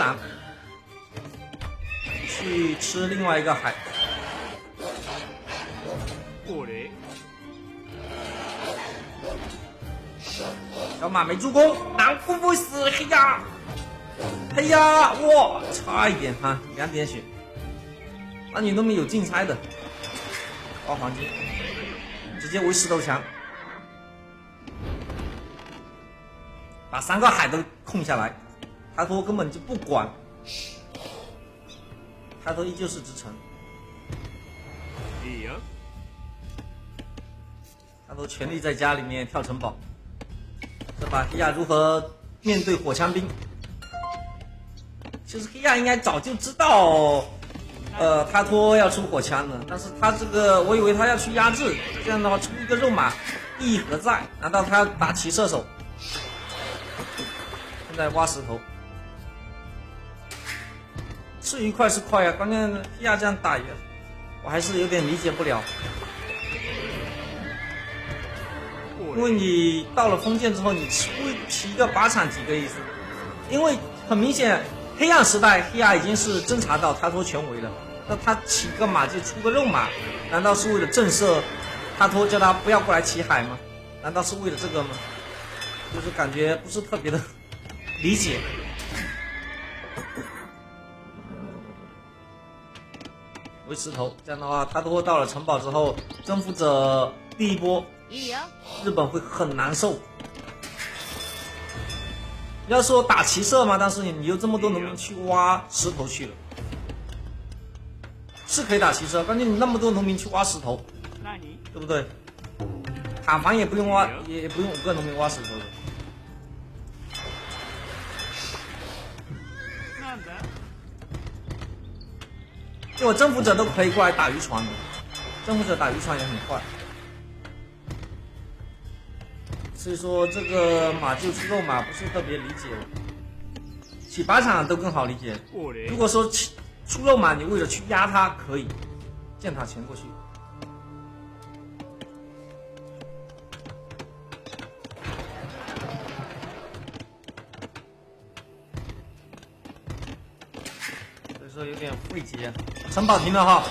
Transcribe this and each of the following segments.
蓝，去吃另外一个海。过来。小马没助攻，蓝会不会死？黑呀，黑呀！哇，差一点哈，2点血。那女农民有竞猜的，花黄金，直接围石头墙，把3个海都控下来。TaToH根本就不管，TaToH依旧是直城。TaToH全力在家里面跳城堡。这把黑亚如何面对火枪兵？其实黑亚应该早就知道，TaToH要出火枪的，但是他这个我以为他要去压制，这样的话出一个肉马意义何在？难道他要打骑射手？现在挖石头，是愉快是快啊，关键黑亚这样打也，我还是有点理解不了。因为你到了封建之后，你骑一个靶场几个意思？因为很明显，黑暗时代黑亚已经是侦察到TaToH全围了，那他骑个马就出个肉马，难道是为了震慑TaToH叫他不要过来骑海吗？难道是为了这个吗？就是感觉不是特别的理解。围石头，这样的话TaToH到了城堡之后，征服者第一波。日本会很难受。要说打骑射嘛，但是你有这么多农民去挖石头去了，是可以打骑射，关键你那么多农民去挖石头，对不对？塔防也不用挖，也不用5个农民挖石头的。就我征服者都可以过来打渔船的，征服者打渔船也很快。所以说这个马厩出肉马不是特别理解，起靶场都更好理解。如果说出肉马，你为了去压它可以，箭塔前过去。所以说有点费解。城堡停了哈，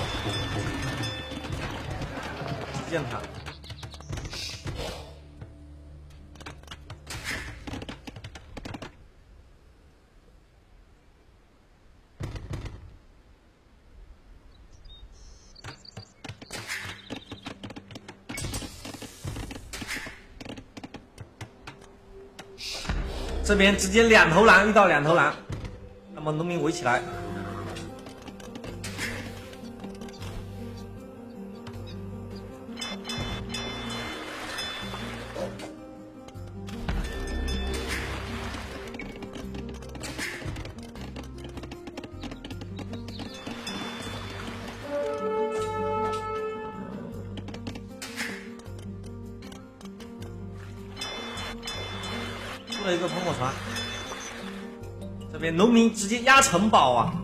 箭塔。这边直接2头狼遇到2头狼，那么农民围起来。出了一个喷火船，这边农民直接压城堡啊！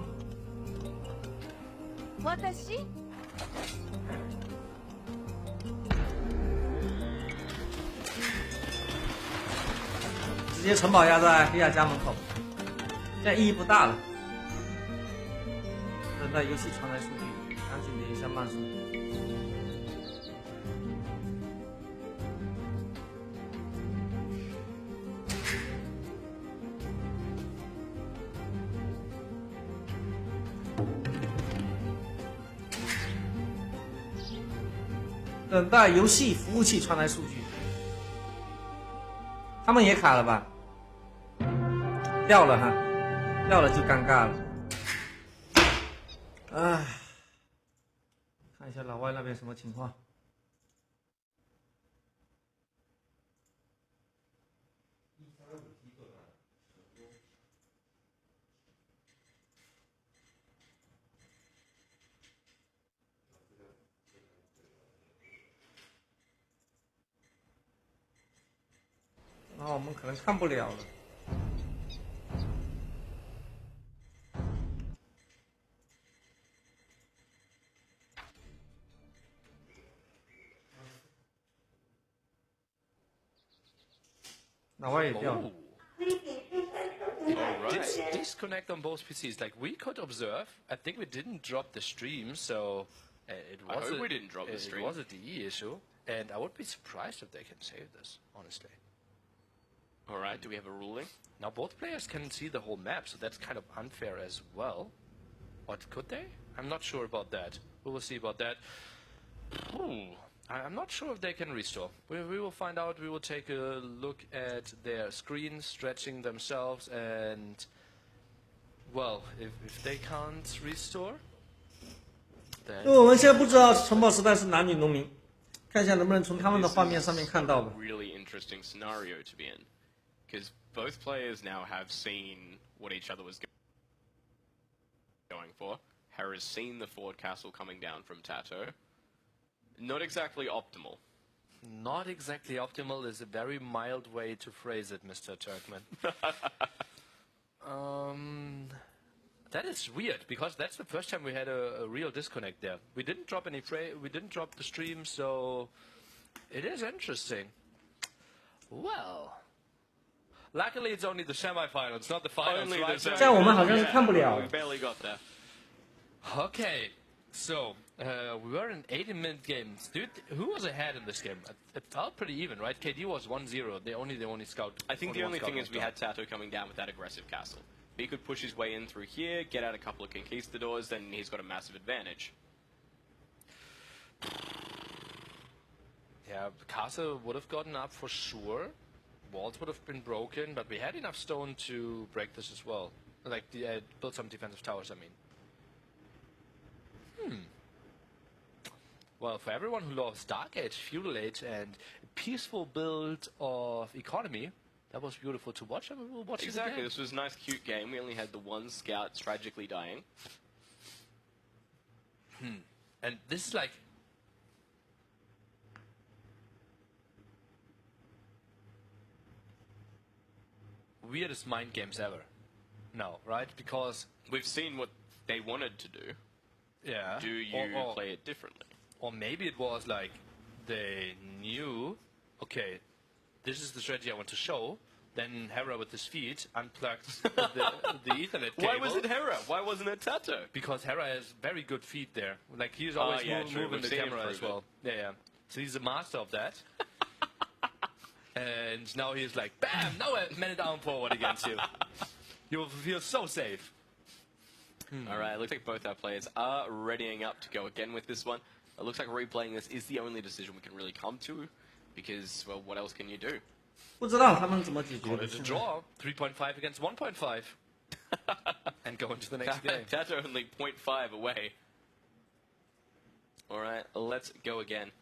直接城堡压在黑亚家门口，现在意义不大了。等待游戏传来数据，赶紧连一下慢速。等待游戏服务器传来数据，他们也卡了吧？掉了哈，掉了就尴尬了。唉，看一下老外那边什么情况。然后我们可能看不了了。老外也掉了。did disconnect on both PCs. Like, we could observe. I think we didn't drop the stream, so I hope we didn't drop the stream. It was a DE issue, and I would be surprised if they can save this, honestly. All right, do we have a ruling? Now, both players can see the whole map, so that's kind of unfair as well. What, could they? I'm not sure about that. We will see about that. I'm not sure if they can restore. We will find out. We will take a look at their screens, stretching themselves, and... Well, if they can't restore... 因为我们现在不知道城堡时代是男女农民，看一下能不能从他们的画面上面看到吧。 Really interesting scenario to be in, because both players now have seen what each other was going for. Hera's seen the Ford Castle coming down from TaToH. Not exactly optimal. Not exactly optimal is a very mild way to phrase it, Mr. Turkman. That is weird, because that's the first time we had a real disconnect there. We didn't drop any we didn't drop the stream, so it is interesting. Well, luckily it's only the semifinals, not the finals. Right? 这样我们好像是看不了。 We barely got there. Okay, so we were in 80-minute games. Dude, who was ahead in this game? It felt pretty even, right? KD was 1-0. The only scout. I think the only thing is we had TaToH coming down with that aggressive castle. If he could push his way in through here, get out a couple of conquistadors, then he's got a massive advantage. Yeah, the castle would have gotten up for sure. Walls would have been broken, but we had enough stone to break this as well. Like, build some defensive towers, I mean. Well, for everyone who loves Dark Age, Feudal Age, and a peaceful build of economy, that was beautiful to watch, and we will watch it again. Exactly, this was a nice, cute game. We only had the one scout tragically dying. And this is like... weirdest mind games ever. No, right? Because... we've seen what they wanted to do. Yeah. Do you play it differently? Or maybe it was like they knew, okay, this is the strategy I want to show. Then Hera with his feet unplugged the Ethernet cable. Why was it Hera? Why wasn't it TaToH? Because Hera has very good feet there. Like, he's always moving the camera as well. Yeah. So he's a master of that. And now he's like, bam! Now I man it down forward against you. You'll feel so safe. Alright, looks like both our players are readying up to go again with this one. It looks like replaying this is the only decision we can really come to, because, well, what else can you do? 不知道他们怎么解决的。 It's a draw, 3.5 against 1.5. And go into the next game. TaToH only 0.5 away. Alright, let's go again.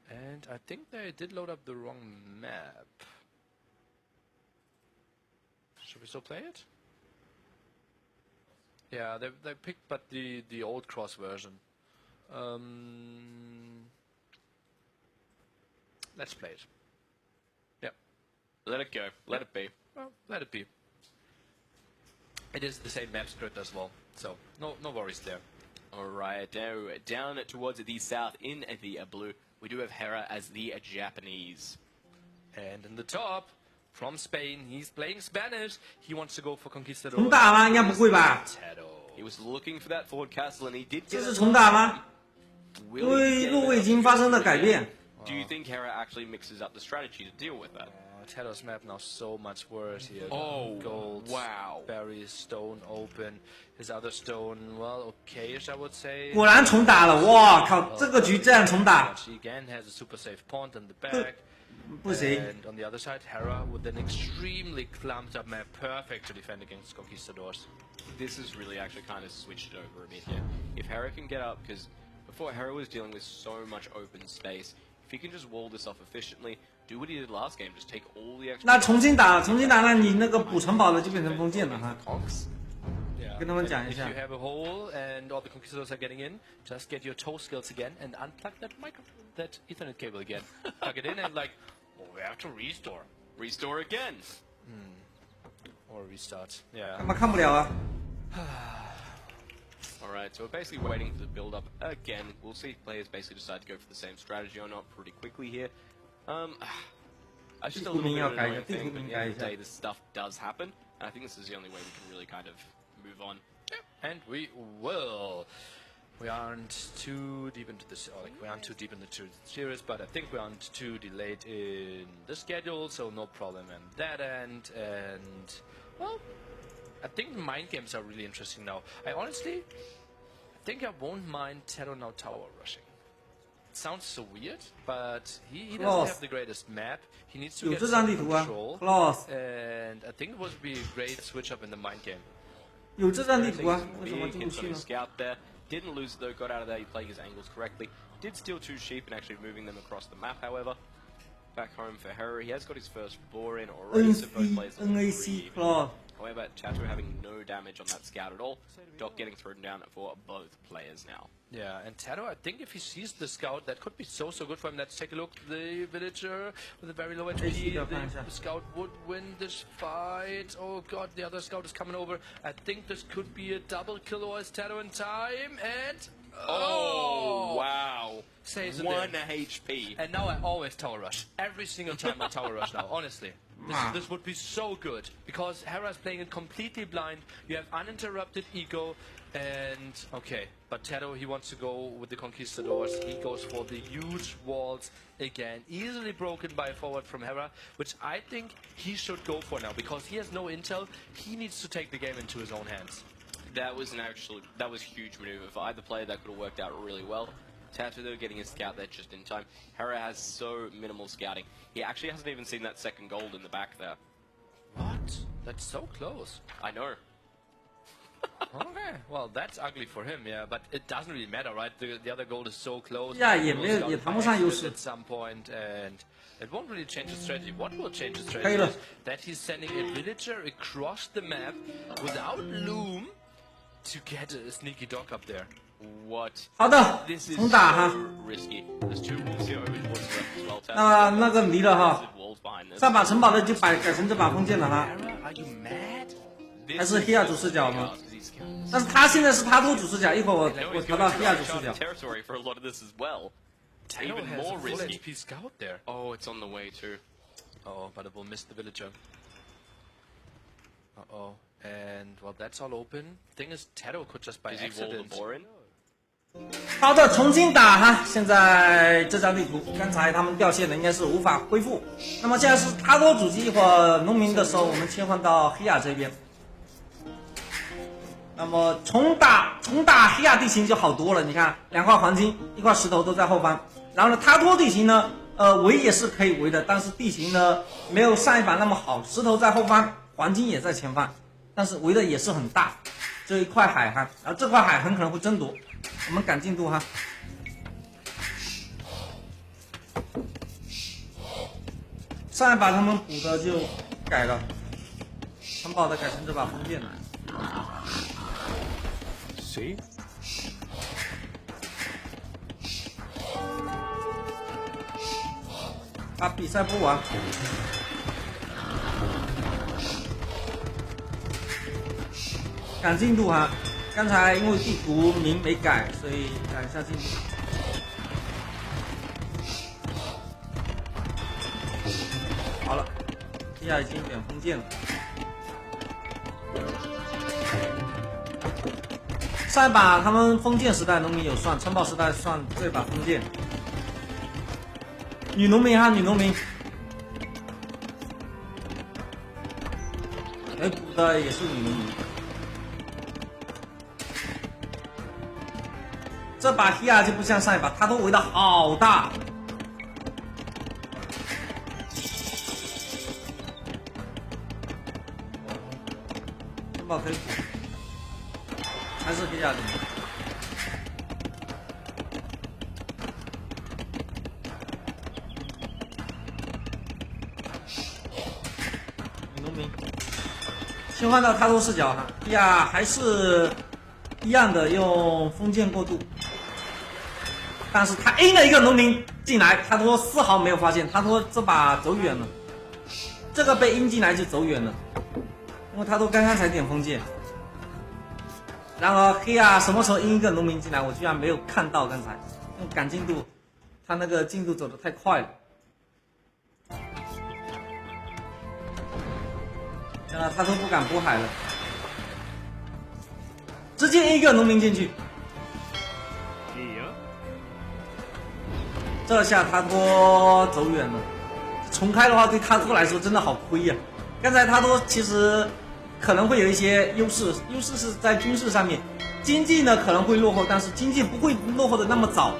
And I think they did load up the wrong map. Should we still play it? Yeah, they picked but the old cross version. Let's play it. Yeah. Let it go. Let it be. Well, let it be. It is the same map script as well, so no worries there. Alright, now down towards the south in the blue, we do have Hera as the Japanese. And in the top, from Spain, he's playing Spanish. He wants to go for Conquistador. 重打吗？应该不会吧？ He was looking for that Ford Castle and he did 这 get 是 it. 重打吗？因 Will he 为 get 路位已 it? 经发生了改变。 Do you think Hera actually mixes up the strategy to deal with that? TaToH's map now so much worse here. Oh, gold, wow. berries, stone open. His other stone, well, okayish, I would say. 果然重打了，哇靠！这个局这样重打， She again has a super safe pawn in the back. 不行。 And on the other side, Hera with an extremely clumped up map, perfect to defend against Conquistadors. This has really actually kind of switched it over a bit here. If Hera can get up, because before Hera was dealing with so much open space, if he can just wall this off efficiently, do what he did last game, just take all the extra... 那重新打，那你那个补城堡的就变成封建了哈。 Yeah. 跟他们讲一 If 下 you。have a hole and all the Conquistadors are getting in, just get your TaToH skills again and unplug that Ethernet cable again. Plug it in and like, oh, we have to restore. Restore again! Or restart. Yeah. 干嘛看不了啊？ Alright, so we're basically waiting for the build up again. We'll see if players basically decide to go for the same strategy or not pretty quickly here. It's just a little bit of an annoying thing, but at the end of the day, this stuff does happen. I think this is the only way we can really kind of move on. Yeah. And we will. We aren't too deep into this, or like we aren't too deep into the series, but I think we aren't too delayed in the schedule, so no problem on that end. And well, I think the mind games are really interesting now. I think I won't mind TaToH now tower rushing. It sounds so weird, but he doesn't have the greatest map. He needs to get some control, and I think it would be a great switch up in the mind game. 有这张地图啊，为什么进不 Hits 去 on 呢 his scout there. Didn't lose it though, got out of there, he playing his angles correctly. Did steal 2 sheep and actually moving them across the map, however. Back home for Hera, he has got his first boar in already, so both players are NAC3 claw. However, TaToH having no damage on that scout at all. Doc getting thrown down for both players now. Yeah, and TaToH, I think if he sees the scout, that could be so good for him. Let's take a look. The villager with a very low HP. The scout would win this fight. Oh god, the other scout is coming over. I think this could be a double kill, or is TaToH in time? And oh wow! Saves 1 HP. And now I always tower rush. Every single time I tower rush now, honestly. This would be so good, because Hera is playing it completely blind. You have uninterrupted eco, and okay, but TaToH, he wants to go with the conquistadors. He goes for the huge walls again, easily broken by a forward from Hera, which I think he should go for now, because he has no intel. He needs to take the game into his own hands. That was huge maneuver for either player. That could have worked out really well. TaToH though getting his scout there just in time. Hera has so minimal scouting. He actually hasn't even seen that second gold in the back there. What? That's so close. I know. Okay, well that's ugly for him, yeah, but it doesn't really matter, right? The other gold is so close. Yeah, 也谈不上优势 at some point, and it won't really change the strategy. What will change the strategy is that he's sending a villager across the map without loom to get a sneaky dog up there. What? 好的，重打哈。那个迷了哈，上把城堡的就改成这把封建了哈。还是黑亚主视角吗？但是他现在是TaToH主视角，一会儿我调到黑亚主视角。TaToH has a full HP scout there. Oh, it's on the way too. Oh, but it will miss the villager. Uh-oh. And, well, that's all open. Thing is, TaToH could just by accident. 好的，重新打哈。现在这张地图，刚才他们掉线的应该是无法恢复。那么现在是TaToH主机，一会儿农民的时候，我们切换到黑亚这边。那么重打黑亚地形就好多了。你看，2块黄金，1块石头都在后方。然后呢，TaToH地形呢，围也是可以围的，但是地形呢没有上一把那么好。石头在后方，黄金也在前方，但是围的也是很大。这一块海哈，然后这块海很可能会争夺。我们赶进度哈。上一把他们补的就改了，城堡的改成这把封建了。See？ 把比赛不完。赶进度哈，刚才因为地图名没改，所以赶一下进度。好了，现在已经点封建了。上一把他们封建时代农民有算，城堡时代算这把封建。女农民哈，女农民。哎，补的也是女农民。这把黑亚就不像上一把，他都围的好大。城堡可以补，还是黑亚的。女农民切换到TaToH视角哈，黑亚还是一样的用封建过渡。但是他 A 了一个农民进来，TaToH丝毫没有发现，TaToH这把走远了，这个被阴进来就走远了，因为TaToH刚刚才点封建。然而黑亚什么时候阴一个农民进来，我居然没有看到，刚才用赶进度，他那个进度走得太快了。现在他都不敢补海了，直接一个农民进去。这下他托走远了，重开的话对他托来说真的好亏呀。刚才他托其实可能会有一些优势，优势是在军事上面，经济呢可能会落后，但是经济不会落后的那么早。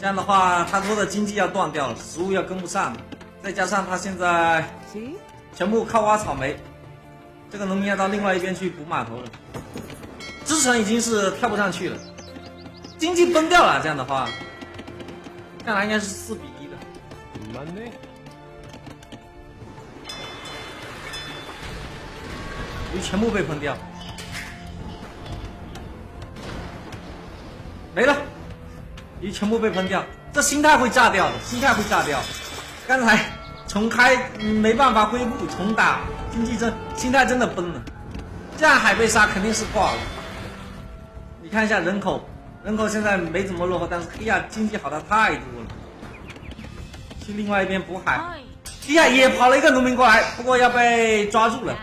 这样的话，他托的经济要断掉了，食物要跟不上了，再加上他现在全部靠挖草莓。这个农民要到另外一边去补码头了，支撑已经是跳不上去了，经济崩掉了。这样的话，看来应该是4比1的。鱼全部被喷掉，没了，鱼全部被喷掉，这心态会炸掉的，心态会炸掉。刚才重开没办法恢复，重打。经济心态真的崩了，这样海被杀肯定是挂了。你看一下人口现在没怎么落后，但是黑亚经济好的太多了。去另外一边补海，黑亚也跑了一个农民过来，不过要被抓住了。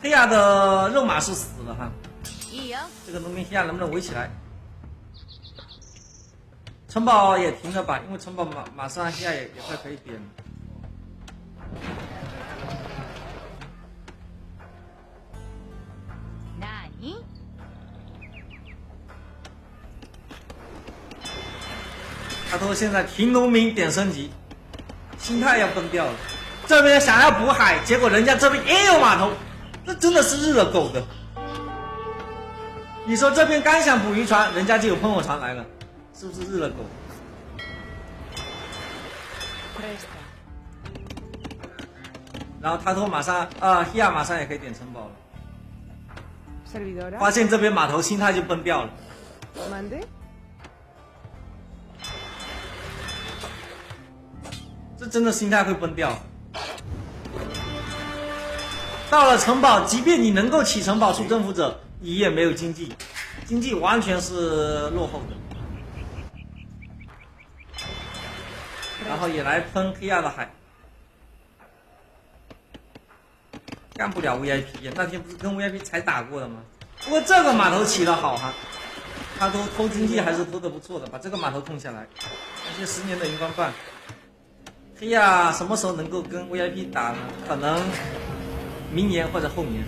黑亚的肉马是死了哈，这个农民黑亚能不能围起来？城堡也停了吧，因为城堡马上黑亚也快可以点了。他说现在停农民点升级，心态要崩掉了。这边想要补海，结果人家这边也有码头，这真的是日了狗的。你说这边刚想补渔船，人家就有喷火船来了，是不是日了狗？然后他说马上希亚马上也可以点城堡了。发现这边码头心态就崩掉了。这真的心态会崩掉。到了城堡，即便你能够起城堡出征服者，你也没有经济，经济完全是落后的。然后也来喷黑亚的海，干不了 VIP， 那天不是跟 VIP 才打过的吗？不过这个码头起得好哈，他都偷经济还是偷得不错的，把这个码头控下来，而且10年的荧光棒。黑亚什么时候能够跟 VIP 打呢？可能明年或者后年，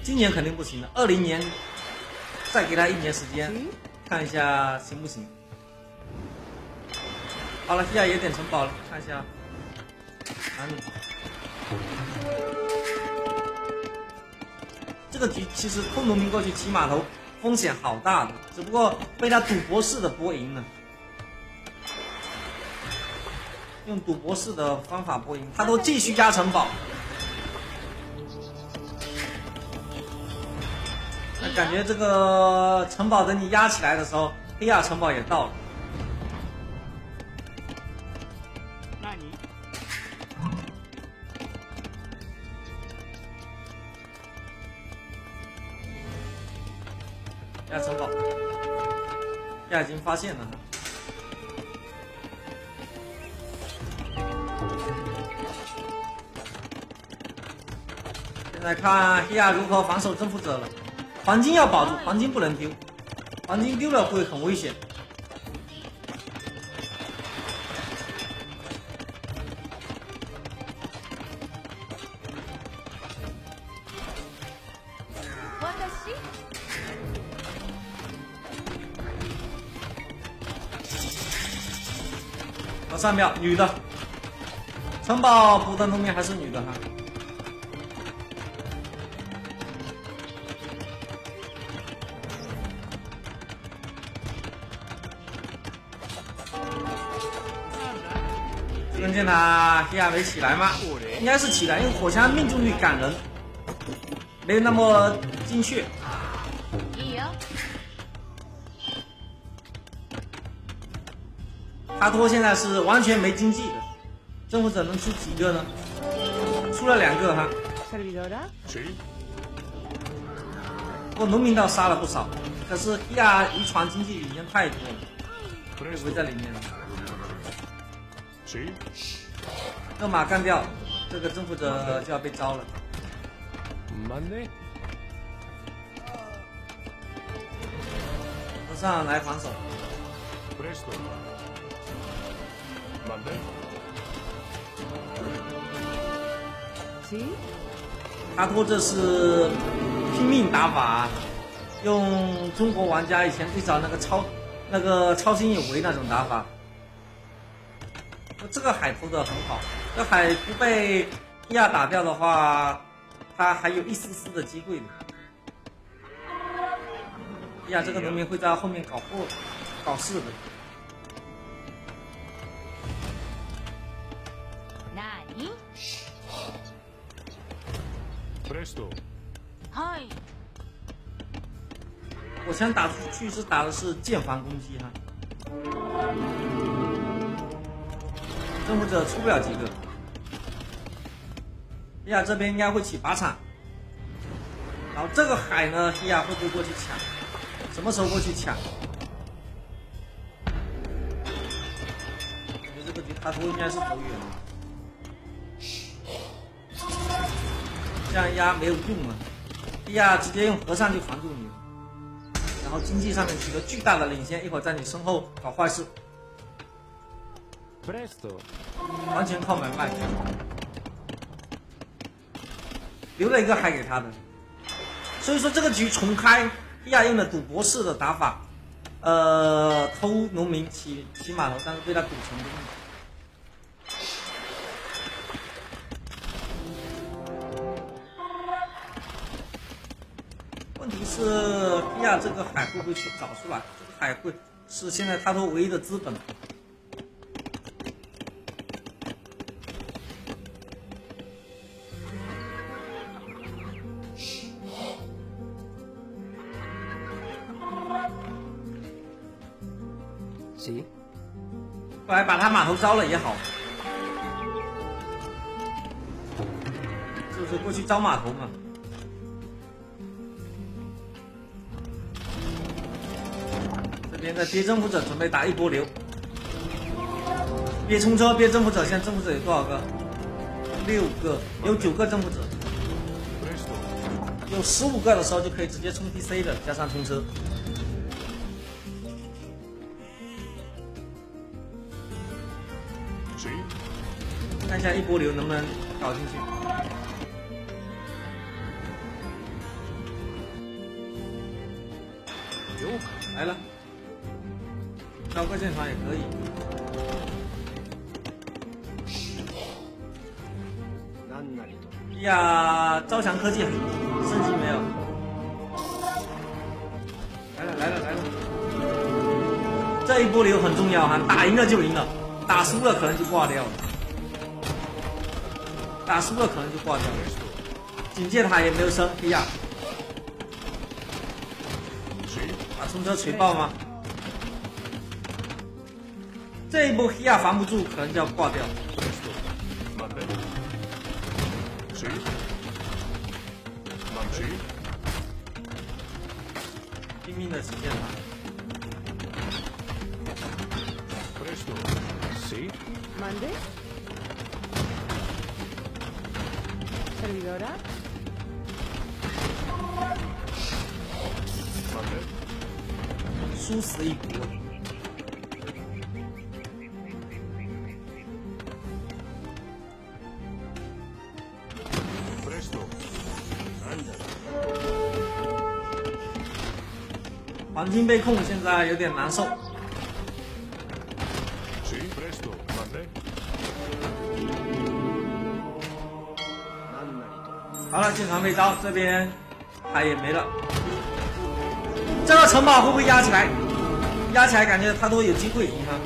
今年肯定不行了。20年再给他1年时间，看一下行不行。好了，黑亚也点城堡了，看一下哪里。这个局其实偷农民过去骑码头风险好大的，只不过被他赌博式的博赢了。用赌博式的方法博赢，他都继续压城堡。那感觉这个城堡等你压起来的时候，黑亚城堡也到了。那你压城堡，黑亚已经发现了。现在看黑亚如何防守征服者了。黄金要保住，黄金不能丢，黄金丢了会很危险。3秒，女的，城堡补的农民还是女的哈。这根箭塔黑亚没起来吗？应该是起来，因为火枪命中率感人，没那么精确。他托现在是完全没经济的，征服者能出几个呢？出了2个哈。不过农民倒杀了不少。可是 Hera 遗传经济领先太多了，被围在里面了。热马干掉，这个征服者就要被招了。和尚来防守。TaToH这是拼命打法，用中国玩家以前最早那个超心有为那种打法。这个海投的很好，这海不被Hera打掉的话，他还有一丝丝的机会的。Hera这个农民会在后面搞事的。我想打出去是打的是剑防攻击哈，征服者出不了几个。Hera这边应该会起靶场，然后这个海呢，Hera会不会过去抢？什么时候过去抢？我觉得这个局TaToH应该是走远了。这样压没有用了，Hera直接用和尚就防住你了，然后经济上面取得巨大的领先，一会儿在你身后搞坏事，完全靠买卖，留了一个海给他的，所以说这个局重开，Hera用的赌博式的打法，偷农民起码头，但是被他赌成功了。问题是Hera这个海会不会去找出来？这个海会是现在TaToH唯一的资本。行，后来把他码头招了也好，就是过去招码头嘛。这边的憋征服者准备打一波流，憋冲车，憋征服者。现在征服者有多少个？6个，有9个征服者，有15个的时候就可以直接冲 TC 了，加上冲车。看一下一波流能不能搞进去。哟，来了，招个舰船也可以。呀，招降科技升级没有？来了来了来了！这一波流很重要哈，打赢了就赢了，打输了可能就挂掉了。打输了可能就挂掉了，警戒塔也没有升，Hera把冲车锤爆吗？这一波Hera防不住，可能就要挂掉。拼命的警戒塔。servidora.殊死一搏。黄金被控，现在有点难受。好了，舰船被招，这边海也没了。这个城堡会不会压起来？压起来，感觉他都有机会赢他。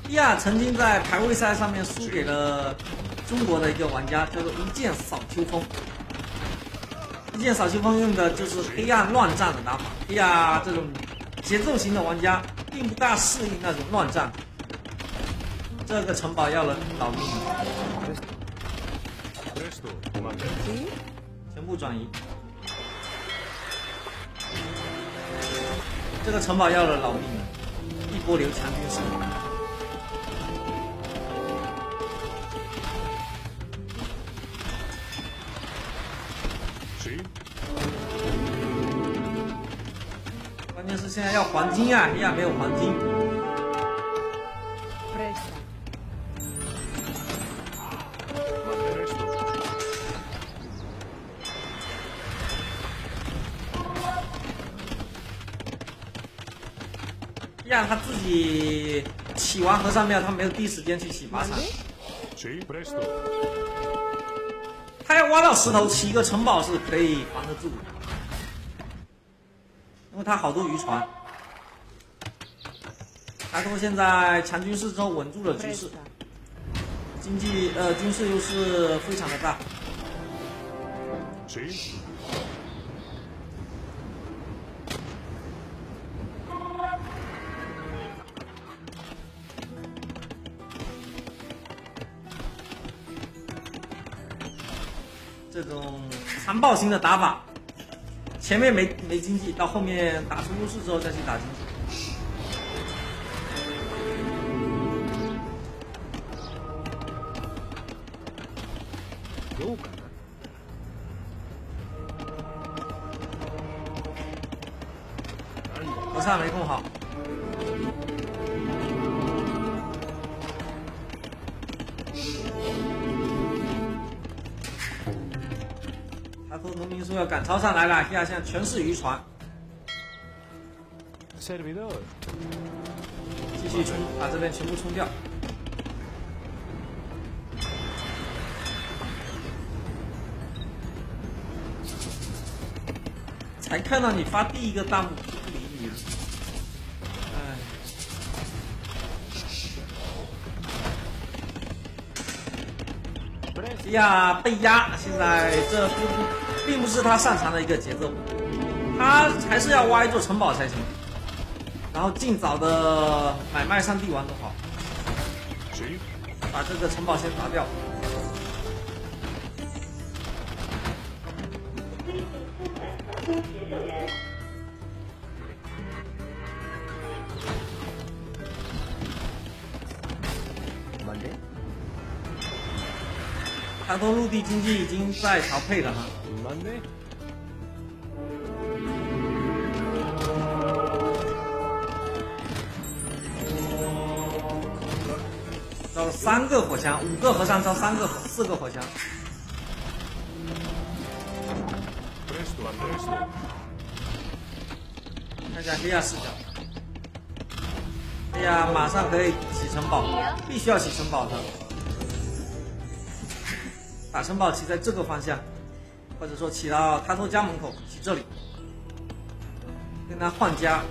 Hera曾经在排位赛上面输给了中国的一个玩家，叫做一剑扫秋风。一剑扫清风用的就是黑暗乱战的打法，黑亚这种节奏型的玩家并不大适应那种乱战。这个城堡要了老命了，全部转移。这个城堡要了老命了，一波流强军师。关键是现在要黄金啊，黑亚没有黄金。黑亚他自己起完和尚庙，他没有第一时间去起马场。他要挖到石头，起一个城堡是可以防得住的，因为他好多渔船。TaToH现在强军事之后稳住了局势，军事优势非常的大。这种残暴型的打法，前面没经济，到后面打出优势之后再去打经济。和尚没控好。TaToH农民说要赶超上来了，现在全是渔船，继续冲，把这边全部冲掉。才看到你发第一个弹幕就不理你了，哎呀，被压，现在这并不是他擅长的一个节奏，他还是要挖一座城堡才行，然后尽早的买卖上帝王都好，把这个城堡先打掉。TaToH陆地经济已经在调配了哈。招了3个火枪，5个和尚招4个火枪。看一下黑亚视角，黑亚马上可以起城堡，必须要起城堡的。把城堡起在这个方向，或者说起到TaToH家门口，起这里，跟他换家。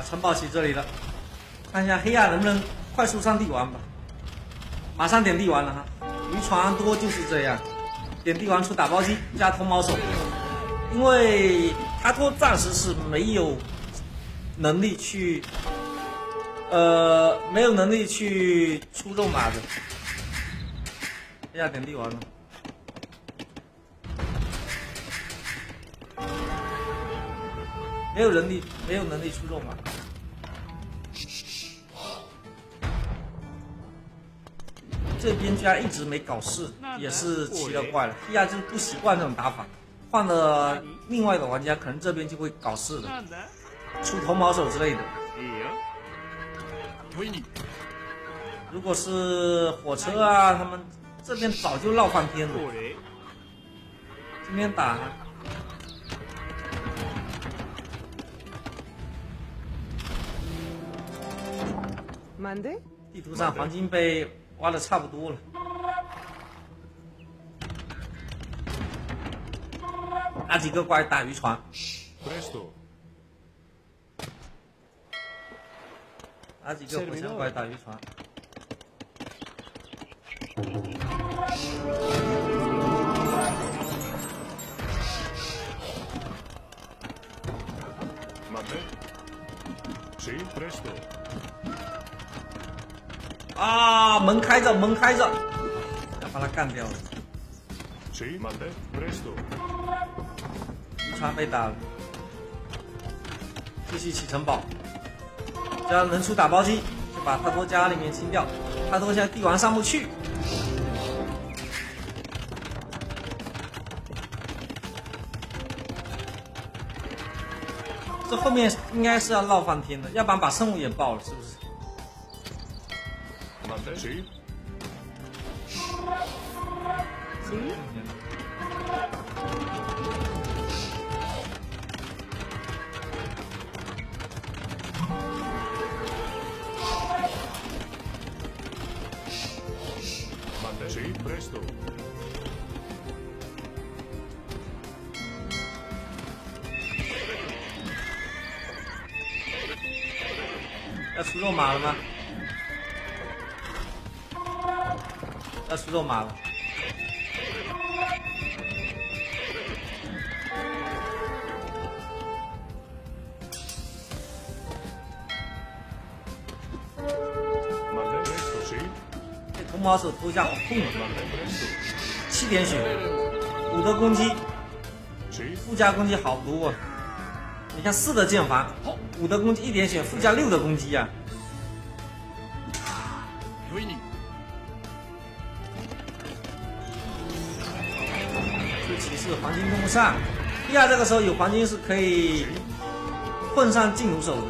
城堡起这里了，看一下黑亚能不能快速上帝王吧。马上点帝王了哈，渔船多就是这样，点帝王出打包机加头毛手，因为TaToH暂时是没有能力去出肉马的。黑亚点帝王了。没有能力出肉马。这边居然一直没搞事，也是奇了怪了。黑亚就是不习惯这种打法，换了另外的玩家，可能这边就会搞事了，出头毛手之类的。如果是火车啊，他们这边早就闹翻天了。这边打。Mande? 地图上黄金被挖的差不多了。那几个怪打渔船。那几个火枪怪打渔船。啊！门开着，门开着，要把他干掉了。渔船被打了，继续起城堡。只要能出打包机，就把他多家里面清掉。他多现在帝王上不去。这后面应该是要闹翻天的，要不然把生物也爆了，是不是？要出肉马了吗？要出肉马了。这铜毛手偷一下好痛啊！7点血，5的攻击，附加攻击好多啊！你看4的剑防，5的攻击1点血，附加6的攻击啊！这骑士黄金跟不上，第二这个时候有黄金是可以混上劲弩手的。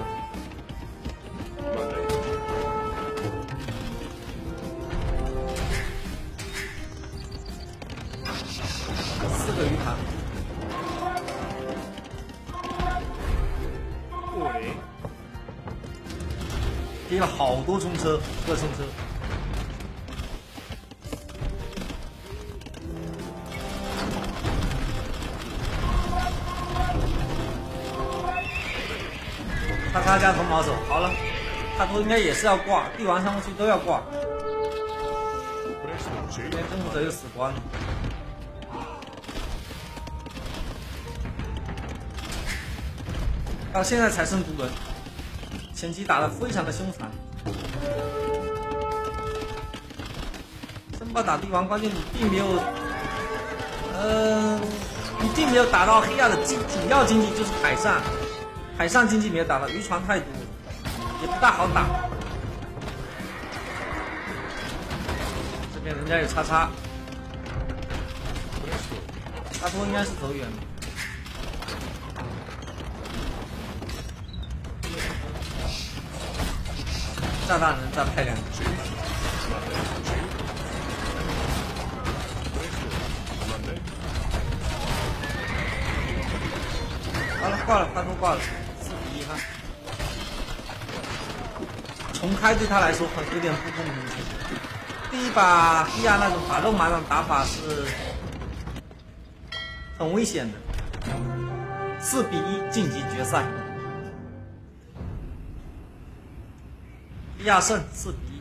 4个鱼塘。贴了好多冲车，各冲车。他加铜毛手，好了，他都应该也是要挂，帝王上不去都要挂。今天征服者又死光了。到现在才剩独轮，前期打得非常的凶残。争霸打帝王，关键你并没有，你并没有打到黑亚的主要经济，就是海上经济没有打到，渔船太多了，也不大好打。这边人家有叉叉，他说应该是走远了。炸弹人再派2个。好了，挂了，他都挂了，4比1哈。重开对他来说有点不公平。第一把黑亚那种打肉麻那种打法是很危险的。4比1晋级决赛。亚胜4比1。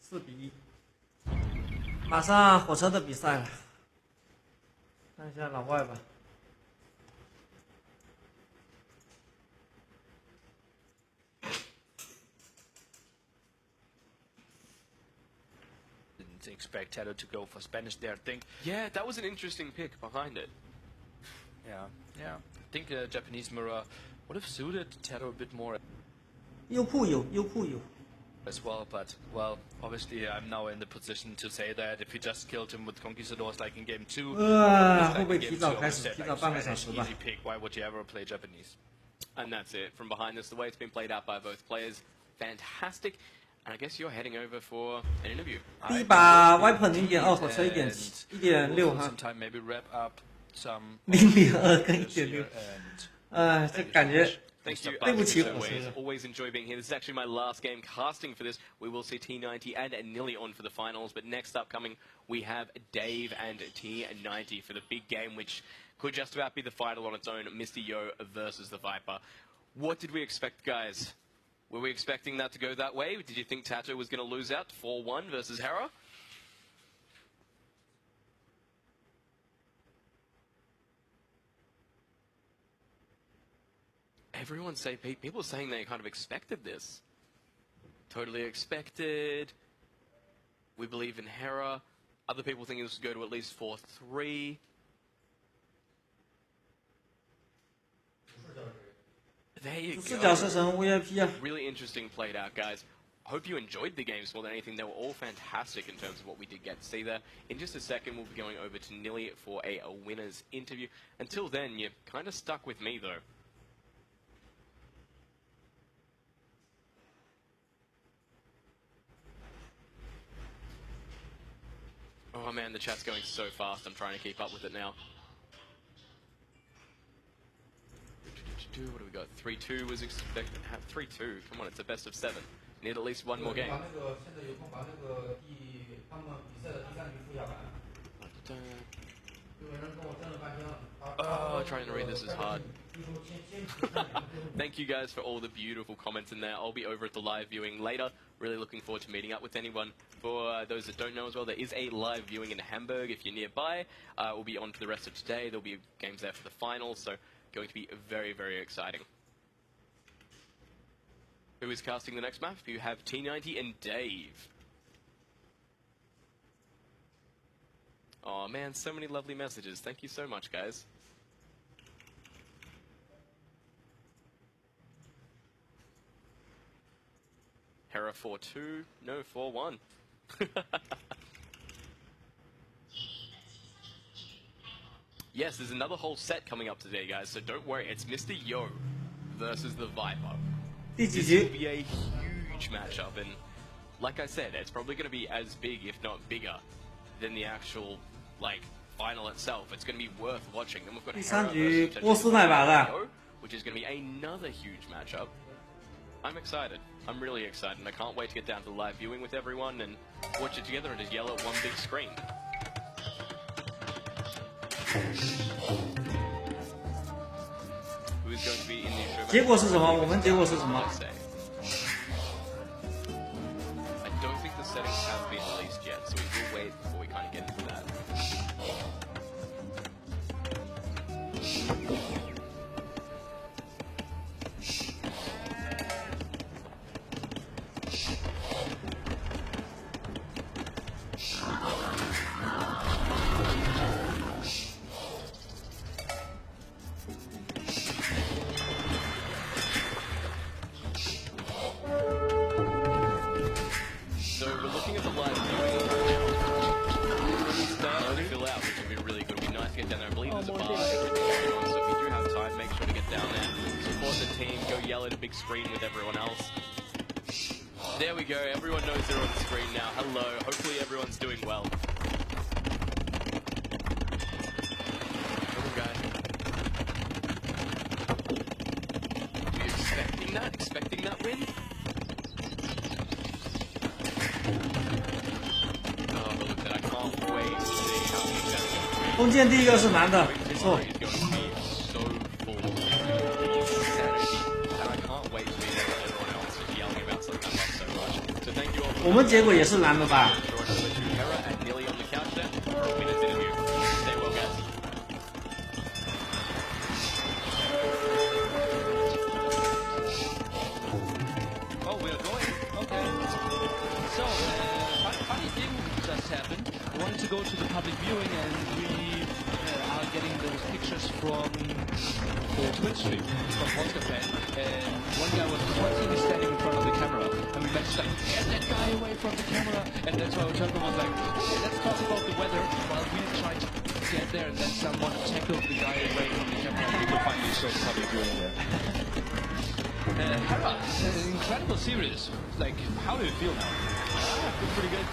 4比1，马上火车的比赛了，看一下老外吧。expect TaToH to go for Spanish there. I think. Yeah, that was an interesting pick behind it. Yeah. I think Japanese mirror would have suited TaToH a bit more 优酷有，优酷有。 as well, but well, obviously I'm now in the position to say that if you just killed him with Conquistadors like in game 2, 会不会提早开始？提早半个小时吧。 easy pick. Why would you ever play Japanese? And that's it. From behind this, the way it's been played out by both players, fantastic. And I guess you're heading over for an interview. 第一把 Weapon 0.2火车1.6哈。 Sometime maybe wrap up some 0.2跟1.6，这感觉。 Thank you. 对不起， Always enjoy being here. This is actually my last game casting for this. We will see T90 and Nilly on for the finals. But next up coming, we have Dave and T90 for the big game, which could just about be the final on its own. Mr. Yo versus the Viper. What did we expect, guys? Were we expecting that to go that way? Did you think TaToH was going to lose out 4-1 versus Hera? Everyone say people are saying they kind of expected this. Totally expected. We believe in Hera. Other people think this would go to at least 4-3. There you go. Really interesting played out, guys. Hope you enjoyed the games more than anything. They were all fantastic in terms of what we did get to see there. In just a second, we'll be going over to Nilly for a winner's interview. Until then, you're kind of stuck with me, though. Oh man, the chat's going so fast, I'm trying to keep up with it now. What do we got? 3-2 was expected. 3-2, come on, it's a best of 7. Need at least one more game. Oh, trying to read this is hard. Thank you guys for all the beautiful comments in there. I'll be over at the live viewing later. Really looking forward to meeting up with anyone. For those that don't know as well, there is a live viewing in Hamburg if you're nearby. We'll be on for the rest of today. There'll be games there for the finals, so going to be very, very exciting. Who is casting the next map? You have T90 and Dave. Oh man, so many lovely messages. Thank you so much, guys. Hera 4-2, no 4-1. Yes, there's another whole set coming up today, guys, so don't worry. It's Mr. Yo versus the Viper. This will be a huge matchup, and like I said, it's probably going to be as big, if not bigger, than the actual, like, final itself. It's going to be worth watching. Then we've got Hera versus Yo, which is going to be another huge matchup. I'm excited. I'm really excited, and I can't wait to get down to the live viewing with everyone and watch it together and just yell at one big screen. Who is going to be in the show? 结果是什么？我们结果是什么？ I don't think the settings have been released yet, so we will wait before we kind of get into that. Screen with everyone else. There we go, everyone knows they're on the screen now. Hello, hopefully everyone's doing well. Oh god. Are you expecting that? Expecting that win? Oh, but look at that, I can't wait to see how he's going to win. 弓箭第一个是男的，没错。 我们结果也是男的吧？ Oh, we are going. Okay. So, how do you think that this happened. We wanted to go to the public viewing, and we are getting those pictures from the Twitch stream from Oscar and one guy was constantly standing in front of the camera, and we managed to get that guy away from the camera, and that's why Otaku was like, okay, let's talk about the weather while we try to get there, and then someone tackled the guy away from the camera, and we could finally show the public viewing there. Hera, an incredible series. Like, how do you feel now? I feel pretty good.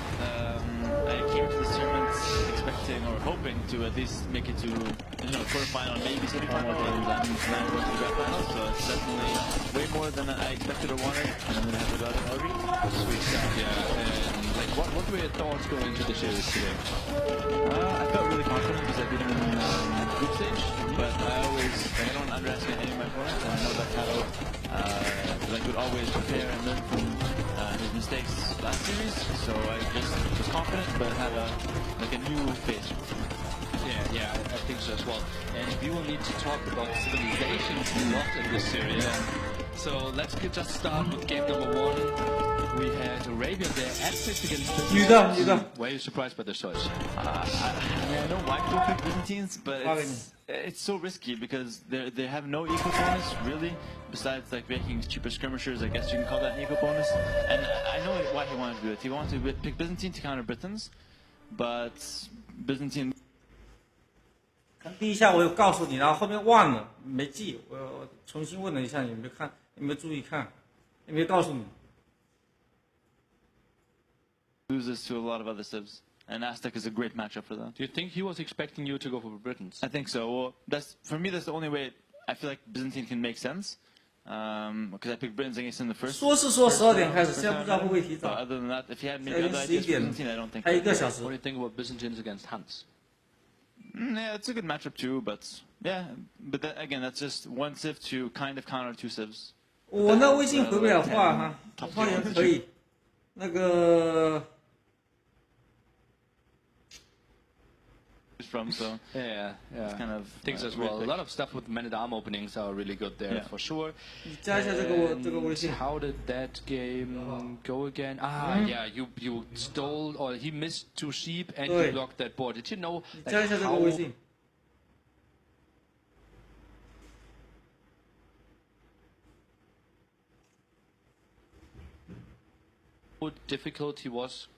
I came to this tournament expecting or hoping to at least make it to quarterfinal, maybe semifinal, and then land go to the grand final. So it's definitely way more than I expected or wanted, and I'm gonna have to go out and already. Sweet stuff, yeah. And like, what were your thoughts going into the series today? I felt really confident because I beat him in group stage, but I don't underestimate any of my opponents, and I know that TaToH would always prepare and learn from his mistakes last series, so I just was confident, but had a new face. Yeah, I think so as well. And we will need to talk about civilizations a lot in this series. Yeah. So let's just start with game number 1. We had Arabia there at 6 against Byzantines. Were you surprised by the choice? I know why people pick Byzantines, but it's so risky because they have no eco bonus really, besides like making cheaper skirmishers. I guess you can call that an eco bonus. And I know why he wanted to do it. He wanted to pick Byzantine to counter Britons, but Byzantine. 第一下我有告诉你，然后后面忘了没记，我重新问了一下，有没有看，有没有注意看，有没有告诉你？ Loses to a lot of other civs, and Aztec is a great matchup for that. Do you think he was expecting you to go for Britons? I think so. Well, for me that's the only way I feel like Byzantine can make sense. Because I picked Britons against him in the first. 说是说12点开始，现在不知道会不会提早。 Other than that, if he had maybe other ideas for Byzantine, I don't think. 还有1个小时。 What do you think about Byzantines against Huns? Yeah, it's a good matchup too, but yeah, but again, that's just one civ to kind of counter 2 civs. 我那微信回不了话哈，红花园可以，那个。 From so yeah, it's kind of things as well. A lot of stuff with man-at-arm openings are really good there for sure. 你加一下这个微信。 How did that game go again? Yeah, you stole or he missed 2 sheep and you blocked that board. Did you know? 你加一下这个微信。 How difficult he was?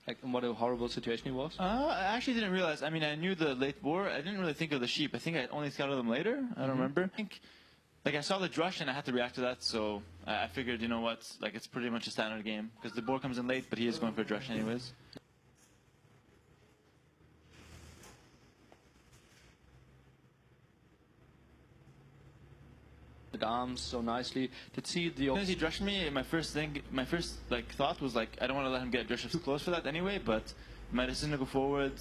Like, what a horrible situation he was? I actually didn't realize. I mean, I knew the late boar. I didn't really think of the sheep. I think I only scouted them later. I don't remember. I think, like, I saw the drush and I had to react to that. So I figured, you know what? Like, it's pretty much a standard game because the boar comes in late, but he is going for a drush anyways. Arms so nicely. To see the. As soon as he drushed me, my first thought was like, I don't want to let him get drush too close for that anyway. But my decision to go forward,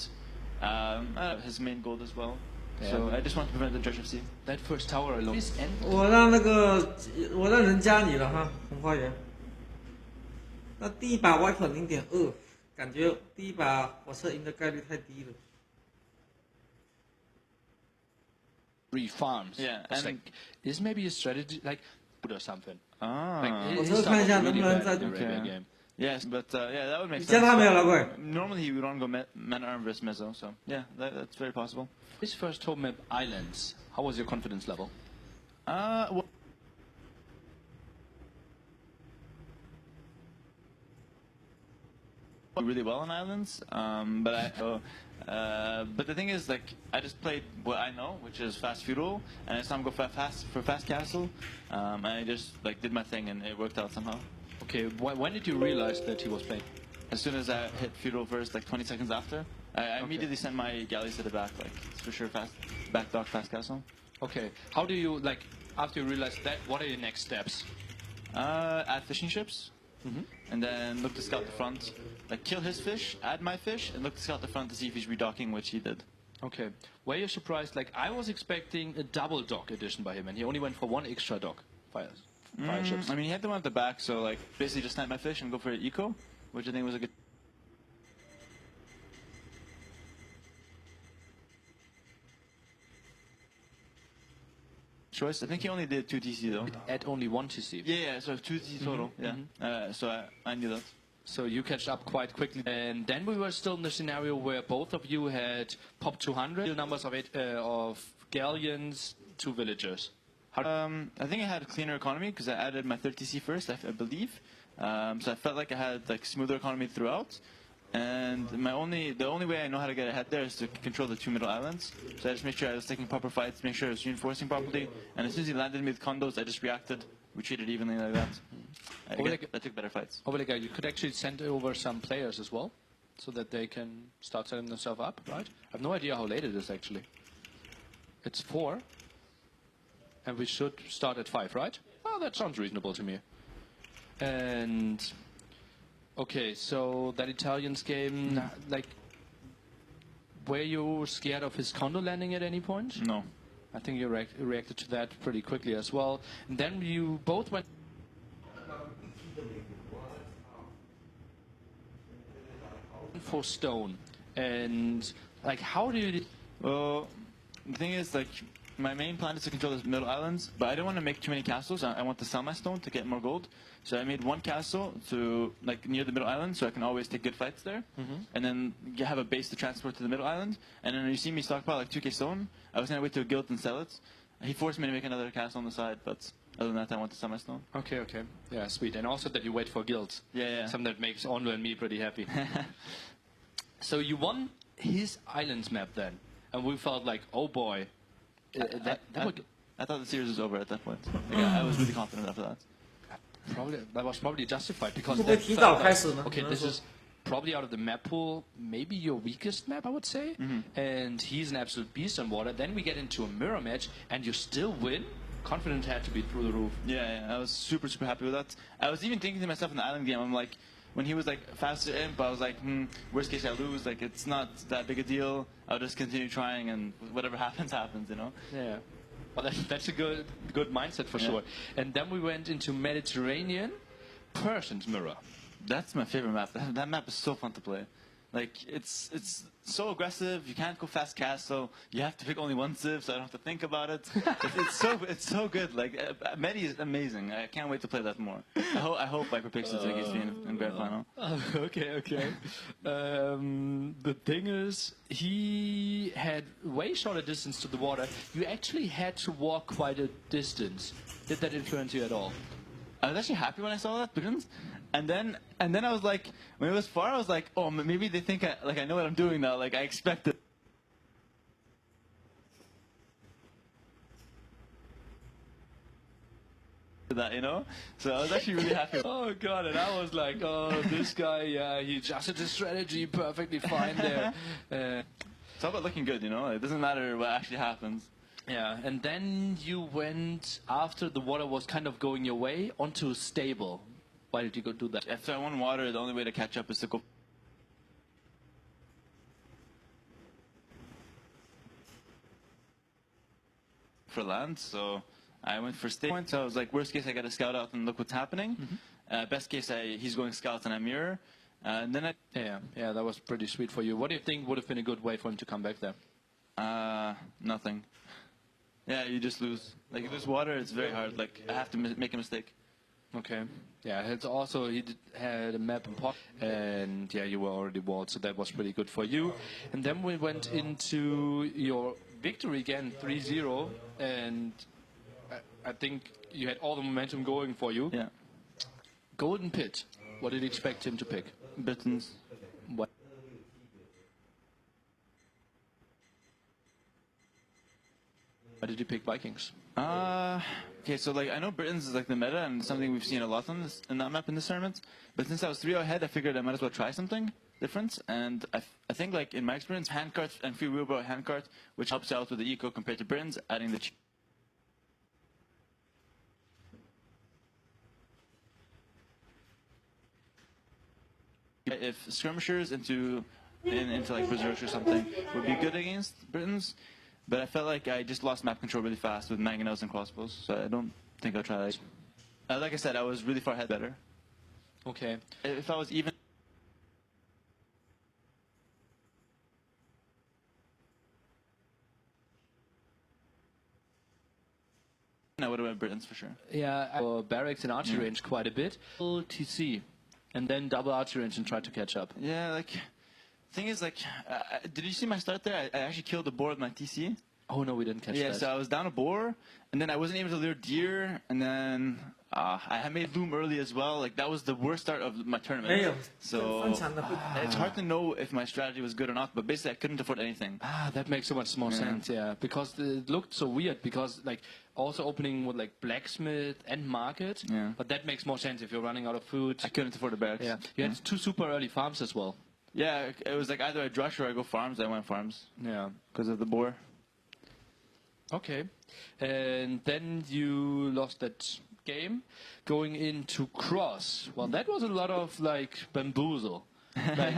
his main goal as well. Yeah. So I just want to prevent the drush of C. That first tower alone. 我让人加你了哈，红花园。那第一把 Viper 0.2，感觉第一把火车赢的概率太低了。 Farms. Yeah, it's like is maybe a strategy like or something. Like, 我这看一下能不能再 game. Yes, but yeah, that would make sense. 加他没有老鬼。 Normally he would want to go man-at-arm versus Mezzo, so yeah, that's very possible. His first home map, Islands. How was your confidence level? Well, really well on Islands, but the thing is, like, I just played what I know, which is fast feudal, and it's time to go fast castle. And I just like did my thing, and it worked out somehow. Okay, when did you realize that he was playing? As soon as I hit feudal first, like 20 seconds after, I immediately sent my galleys to the back, like it's for sure back dock fast castle. Okay, how do you like after you realize that? What are your next steps? Add fishing ships. And then look to scout the front, like kill his fish, add my fish, and look to scout the front to see if he's redocking, which he did. Okay. Were you surprised? Like, I was expecting a double dock addition by him, and he only went for 1 extra dock. Fire ships. I mean, he had the one at the back, so like basically just snipe my fish and go for an eco, which I think was a good. choice. I think he only did 2 TC though. At only 1 TC. Yeah, so 2 TC total. So I knew that. So you catch up quite quickly. And then we were still in the scenario where both of you had pop 200 numbers of galleons to villagers. I think I had a cleaner economy because I added my 30C first, I believe. So I felt like I had like smoother economy throughout. And the only way I know how to get ahead there is to control the 2 middle islands. So I just made sure I was taking proper fights, make sure I was reinforcing properly. And as soon as he landed me with condos, I just reacted. We treated evenly like that. I took better fights. Obelega, you could actually send over some players as well, so that they can start setting themselves up, right? I have no idea how late it is actually. It's 4, and we should start at 5, right? Oh, that sounds reasonable to me. And okay, so that Italians game, like, were you scared of his condo landing at any point? No. I think you reacted to that pretty quickly as well. And then you both went for stone. And like, how do you? Well, the thing is, like, my main plan is to control the middle islands, but I don't want to make too many castles. I want to sell my stone to get more gold. So I made one castle to like near the middle island, so I can always take good fights there. And then you have a base to transport to the middle island. And then when you see me stockpile like 2k stone, I was gonna wait to a guild and sell it. He forced me to make another castle on the side, but other than that, I want to sell my stone. Okay, okay, yeah, sweet. And also that you wait for guilds. Yeah. Something that makes Onlu and me pretty happy. So you won his islands map then, and we felt like, oh boy. I thought the series was over at that point. I was really confident after that. That was probably justified because okay, this is probably out of the map pool, maybe your weakest map, I would say. And he's an absolute beast on water. Then we get into a mirror match, and you still win. Confidence had to be through the roof. Yeah, I was super happy with that. I was even thinking to myself in the island game, I'm like, when he was like faster imp, I was like, worst case I lose. Like, it's not that big a deal. I'll just continue trying, and whatever happens, happens. You know. Yeah. Well, that's a good mindset for sure. And then we went into Mediterranean, Persian's Mirror. That's my favorite map. That map is so fun to play. Like, it's so aggressive. You can't go fast castle. You have to pick only one civ, so I don't have to think about it. It's so good. Like, Medi is amazing. I can't wait to play that more. I hope Viper picks it against me in grand final. Okay. The thing is, he had way shorter distance to the water. You actually had to walk quite a distance. Did that influence you at all? I was actually happy when I saw that, and then I was like, when it was far, I was like, oh, maybe they think I know what I'm doing now. Like, I expected that, you know. So I was actually really happy. Oh god, and I was like, oh, this guy, yeah, he adjusted his strategy perfectly fine there. It's all about looking good, you know. It doesn't matter what actually happens. Yeah, and then you went, after the water was kind of going your way, onto stable. Why did you go do that? After I won water, the only way to catch up is to go for land. So I went for stable. So I was like, worst case, I got to scout out and look what's happening. Best case, he's going scouts and I mirror. And then yeah, that was pretty sweet for you. What do you think would have been a good way for him to come back there? Nothing. Yeah, you just lose. Like, if there's water, it's very hard. Like, I have to make a mistake. Okay. Yeah, it's also, he had a map in pocket, and yeah, you were already walled, so that was pretty good for you. And then we went into your victory again, 3-0, and I think you had all the momentum going for you. Yeah. Golden Pit, what did you expect him to pick? Britons. What? Why did you pick Vikings? Okay, so like I know Britons is like the meta and something we've seen a lot on this in that map in this tournament. But since I was 3-0 ahead, I figured I might as well try something different. And I think like in my experience, handcart and free wheelbarrow handcart, which helps out with the eco compared to Britons, adding the if skirmishers into like berserks or something would be good against Britons. But I felt like I just lost map control really fast with mangonels and crossbows, so I don't think I'll try that. Like I said, I was really far ahead better. Okay. If I was even... I would have went Britons for sure. Yeah, barracks and archery range quite a bit. TC. and then double archery engine tried to catch up. Yeah, like, thing is, like, did you see my start there? I actually killed the boar with my TC. Oh no, we didn't catch that. Yeah, so I was down a boar, and then I wasn't able to lure deer, and then I had made loom early as well. Like, that was the worst start of my tournament. So it's hard to know if my strategy was good or not, but basically I couldn't afford anything. That makes so much more sense, yeah. Because it looked so weird, because like also opening with like blacksmith and market, but that makes more sense if you're running out of food. I couldn't afford the barracks. Yeah, you had 2 super early farms as well. Yeah, it was like either I rush or I go farms. I went farms. Yeah. Because of the boar. Okay, and then you lost that game, going into cross. Well, that was a lot of like bamboozle. Like,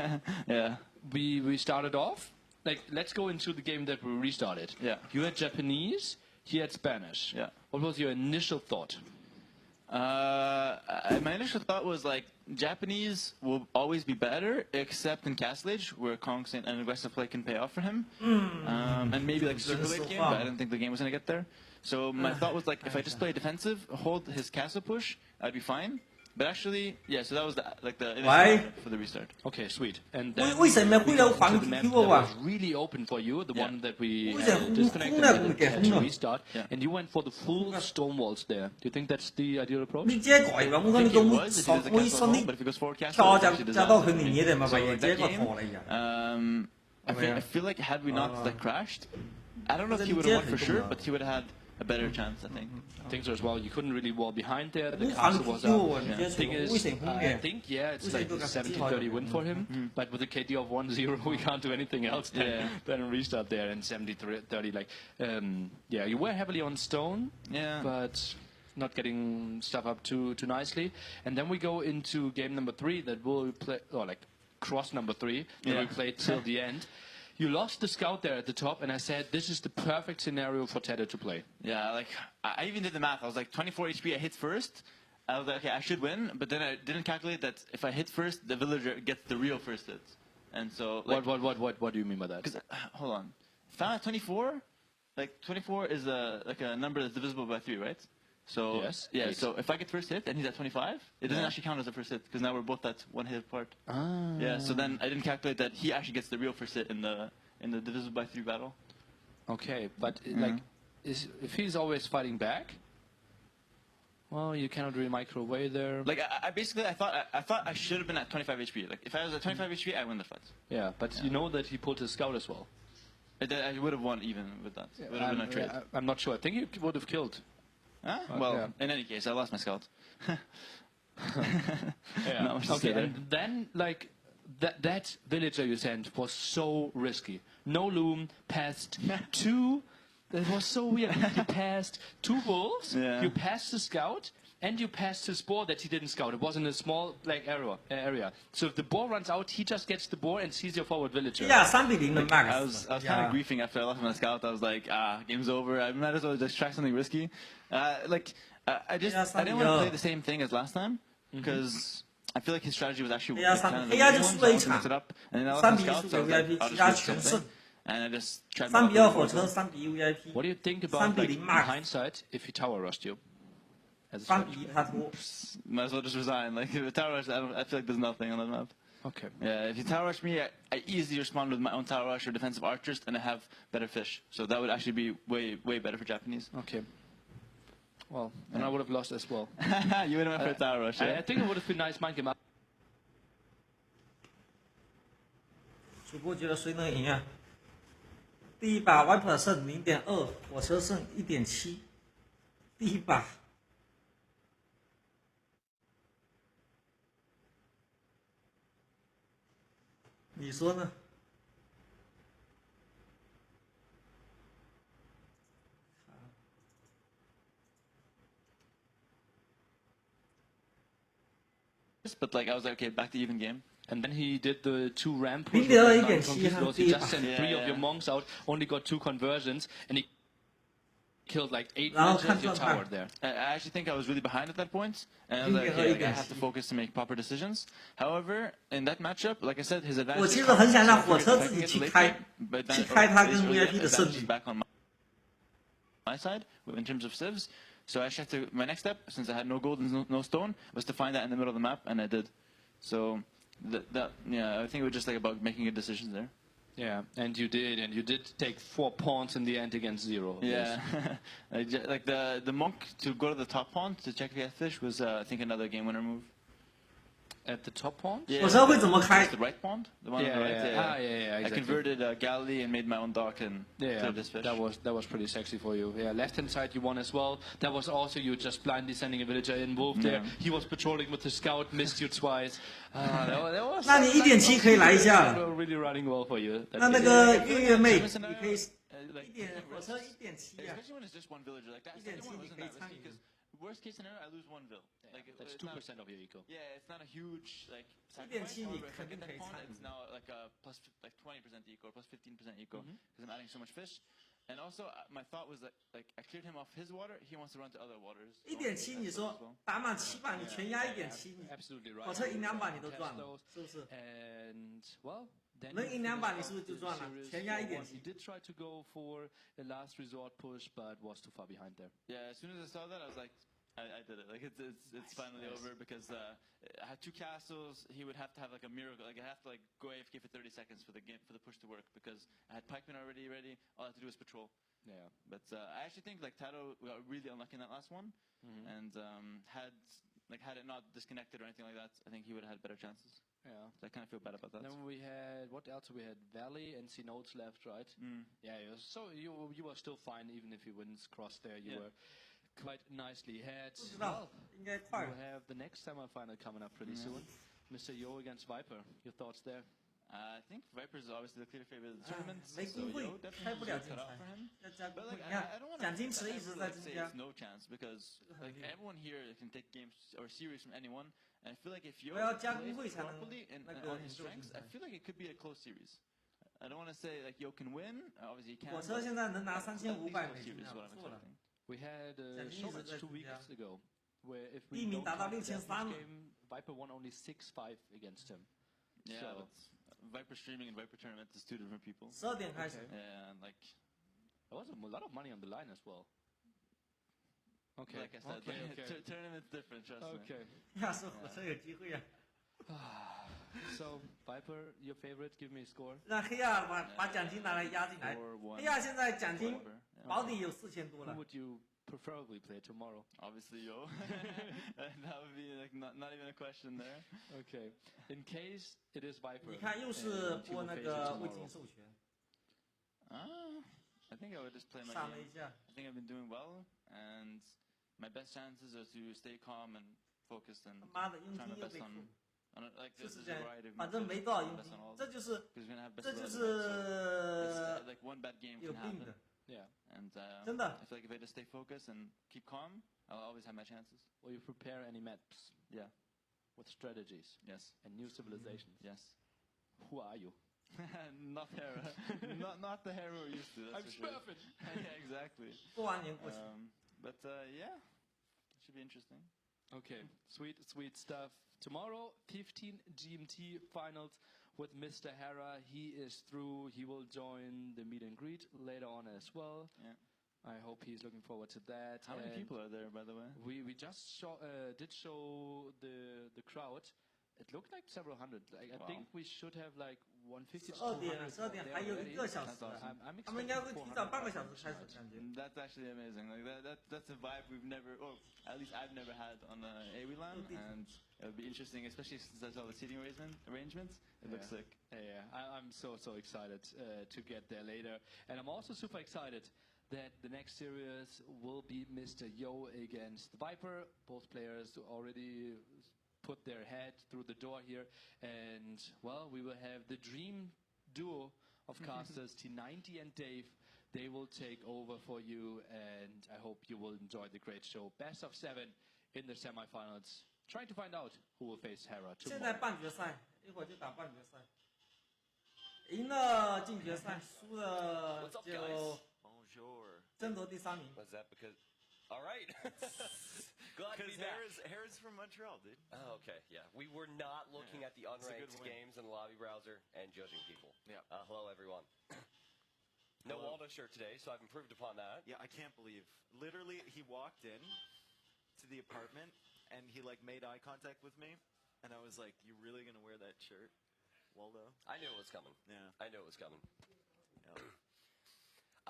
yeah. We started off. Like, let's go into the game that we restarted. Yeah. You had Japanese. He had Spanish. Yeah. What was your initial thought? My initial thought was like Japanese will always be better, except in Castle Age, where Kong's and aggressive play can pay off for him, and maybe like Super Late game, but I didn't think the game was gonna get there. So my thought was like, if I just play defensive, hold his castle push, I'd be fine. But actually, yeah. So that was the initial for the restart. Okay, sweet. And then 为什么会有防 the map 丢 that 啊 was really open for you, the one that we 为什么 disconnected 那 and 给 had 封 to 了？ restart, and you went for the full stone walls there. Do you think that's the ideal approach? 你这改吧，我講你 It 講 was, if he does a 我 castle 信 home, 你 but if he goes forward castle, 跳 it 就 actually does 就到 that. 佢面嘢哋嘛， So 咪 that 這個 game, 錯嚟㗎。 I feel like had we not like crashed, I don't know if he would have won for sure, but he would have had a better chance, I think. I think so as well. You couldn't really wall behind there. The 你 castle 防 was 丟 up. 啊，你這 Thing 錯， is, 為什麼 I think, yeah, it's like a 70-30 win for him. But with a KD of 1-0, we can't do anything else than restart there. And 70-30, like, yeah, you were heavily on stone, but not getting stuff up too nicely. And then we go into game number 3 that we'll play, or like cross number 3 that we played till the end. You lost the scout there at the top, and I said, this is the perfect scenario for TaToH to play. Yeah, like, I even did the math. I was like, 24 HP, I hit first. I was like, okay, I should win. But then I didn't calculate that if I hit first, the villager gets the real first hit. And so, like... What do you mean by that? Because, hold on. If I'm at 24, like, 24 is like a number that's divisible by 3, right? So, yeah, so if I get first hit and he's at 25, it doesn't actually count as a first hit, because now we're both at 1 hit apart. Yeah, so then I didn't calculate that he actually gets the real first hit in the divisible by 3 battle. Okay, but like, if he's always fighting back, well, you cannot really micro away there. Like, I basically, I thought I should have been at 25 HP. Like, if I was at 25 HP, I win the fight. Yeah, but you know that he pulled his scout as well. I would have won even with that. It would have been a trade. I'm not sure. I think he would have killed. Huh? Well, in any case, I lost my scout. Not much to say there. And then, like, that villager you sent was so risky. No loom, passed 2. That was so weird. You passed 2 wolves, you passed the scout, and you passed his boar that he didn't scout. It was in a small like area. So if the boar runs out, he just gets the boar and sees your forward villager. Yeah, 3-0的 max. I was kind of griefing after I lost my scout. I was like, game's over. I might as well just try something risky. I didn't want to play the same thing as last time because I feel like his strategy was actually kind of mix it up. And then I lost my scout, so I was like, I'll just do something. And I just tried. 3-2火車，3-1 VIP。 What do you think about, like, in hindsight, if he tower rushed you? 3-1 TaToH。 Might as well just resign. Like, if tower rush, I feel like there's nothing on that map. Okay. Yeah, if you tower rush me, I easily respond with my own tower rush or defensive archers, and I have better fish. So that would actually be way better for Japanese. Okay. Well, and I would have lost as well. You would have went for a tower rush. I think it would have been nice mind game. 主播觉得谁能赢啊？第一把 Viper 胜 0.2， 火车胜 1.7。第一把。你说呢？But like I was like, okay, back to even game. And then he did the 2 ramp. He He just sent 3 of your monks out, only got 2 conversions, and he killed like 8 villagers. Your tower there. I actually think I was really behind at that point, and I was like, okay, I have to focus to make proper decisions. However, in that matchup, like I said, his advantage. 我其实很想让火车自己去开他跟 VIP 的胜利。 Back on my side in terms of civs. So I actually had to. My next step, since I had no gold and no stone, was to find that in the middle of the map, and I did. So I think it was just like about making good decisions there. Yeah, and you did take 4 pawns in the end against 0. Yeah, like the monk to go to the top pawn to check if he had fish was I think another game winner move. At the top pawn? Yeah, 火车会怎么开？ the right pawn, the one on the right. Yeah, exactly. I converted galley and made my own dock and cleared this fish. That was pretty sexy for you. Yeah, left hand side you won as well. That was also you just blindly sending a villager in. Wolf there, he was patrolling with the scout, missed you twice. That was. 那你1.7可以来一下。 Really running well for you. 那个月月妹，你可以火车1.7啊。 Especially when it's just one villager like that. Second one wasn't that risky because worst case scenario I lose 1 vill. Like That's 2% of your eco. Yeah, it's not a huge like. 1.7你 If I 肯定 get 可以 that pawn, 参与 it's。now like a plus like 20% eco, plus 15% eco because I'm adding so much fish. And also my thought was that like I cleared him off his water, he wants to run to other waters. 1.7你说打满7把，你全压1.7， Absolutely right. 火车赢2把你都赚了，是不是？ And well, then 能赢2把你是不是就赚了？全压 He 1.7。 did try to go for a last resort push, but was too far behind there. Yeah, as soon as I saw that, I was like, I did it. Like it's finally over because I had 2 castles. He would have to have like a miracle. Like I have to like go AFK for 30 seconds for the push to work because I had pikemen already ready. All I had to do was patrol. Yeah. But I actually think like TaToH got really unlucky in that last one, and had it not disconnected or anything like that, I think he would have had better chances. Yeah. So I kind of feel bad about that. Then we had what else? We had Valley and C nodes left, right? Yeah. So you were still fine even if he wins cross there. You were quite nicely ahead. 不知道，应该快 You 了。 have the next semifinal coming up pretty soon. Mr. Yo against Viper. Your thoughts there? I think Viper's obviously the clear favorite of the tournament. 没 So 工会 Yo 开 definitely 不了 cut 竞 out 赛 for him. 要加工 But 会。 like 你看 I don't want 奖金 to 池一直 ever 在 like 增 say 加 it's。no chance because like everyone here can take games or series from anyone, and I feel like if Yo 我要加工 plays 会才能 properly and 那 on 个 his 做竞 strengths, 赛 I。feel like it could be a close series. I don't want to say like Yo can win. Obviously he can. 火车现在能拿3500 美金 series 了， is what I'm 不错了。 expecting. We had a奖金一直 showmatch 在 2 增加。 weeks ago, where if 第一 we 名 don't 达到 count the 6300 deathmatch 了。 game, Viper won only 6-5 against him. Yeah, So- but Viper streaming and Viper tournament is 2 different people. 12点开始。 Yeah, and like There was a lot of money on the line as well. Okay. like I said, okay, like, okay. tournament's different. Trust me. Okay. 要是火车有机会啊， So Viper, your favorite? Give me a score. 让黑亚把奖金拿来压进来。 4-1. 黑亚现在奖金 Whatever. Yeah. 保底有4000多 Who 了。 would you preferably play tomorrow? Obviously, Yo. That would be like not even a question there. Okay. In case it is Viper. 你看又是 and he 播 will 那 face you 个未 tomorrow. 经授权， I think I would just play my 闪了 game. 一下。 I think I've been doing well, and my best chances are to stay calm and focused and 他妈的佣 try 金 my 又 best 被 on. 扣， on like 就 this 是 is 这 a 样 variety of， 反正 methods, 没多少 best 佣 on 金 all，这就是 because we're gonna have best 这就 of 是 it's like one bad game 有 can 病 happen, 的。 Yeah. and 真的 I feel like if I just stay focused and keep calm, I'll always have my chances. Will you prepare any maps Yeah. with strategies Yes. and new civilizations? Yes. Who are you? Not Hera. not the Hera we're used to. That's for sure. Yeah, exactly. 过完年过去， But yeah, it should be interesting. Okay, sweet stuff. Tomorrow, 15 GMT finals with Mr. Hera. He is through. He will join the meet and greet later on as well. Yeah. I hope he's looking forward to that. How many And people are there, by the way? We just did show the crowd. It looked like several hundred. Like, I Wow. think we should have like 150 to 12点 200. 了，12点 there 还有 already. 1个小时 That's awesome. I'm 他们应该会 expecting 提早半个 400小时开始，感觉。 That's actually amazing. Like that's a vibe we've never, or at least I've never had on the AOE LAN, and it would be interesting, especially since there's all the seating arrangements. It looks sick. Yeah, I'm so excited to get there later, and I'm also super excited that the next series will be Mr. Yo against Viper. Both players already put their head through the door here, and well, we will have the dream duo of casters, T90 and Dave. They will take over for you, and I hope you will enjoy the great show. Best of 7 in the semifinals. Trying to find out who will face Hera 现在 tomorrow. 半决赛，一会儿就打半决赛。赢了进决赛，输了 What's up, 就 guys? Bonjour. 争夺第3名。 Was that because? All right. Glad to be Because back. Hera's from Montreal, dude. Oh, okay. Yeah, we were not looking at the It's a unranked good win. games in the lobby browser and judging people. Yeah. Hello, everyone. No Hello. Waldo shirt today, so I've improved upon that. Yeah, I can't believe. Literally, he walked in to the apartment and he like made eye contact with me, and I was like, "You really gonna wear that shirt, Waldo?" I knew it was coming. Yeah. I knew it was coming. Yeah.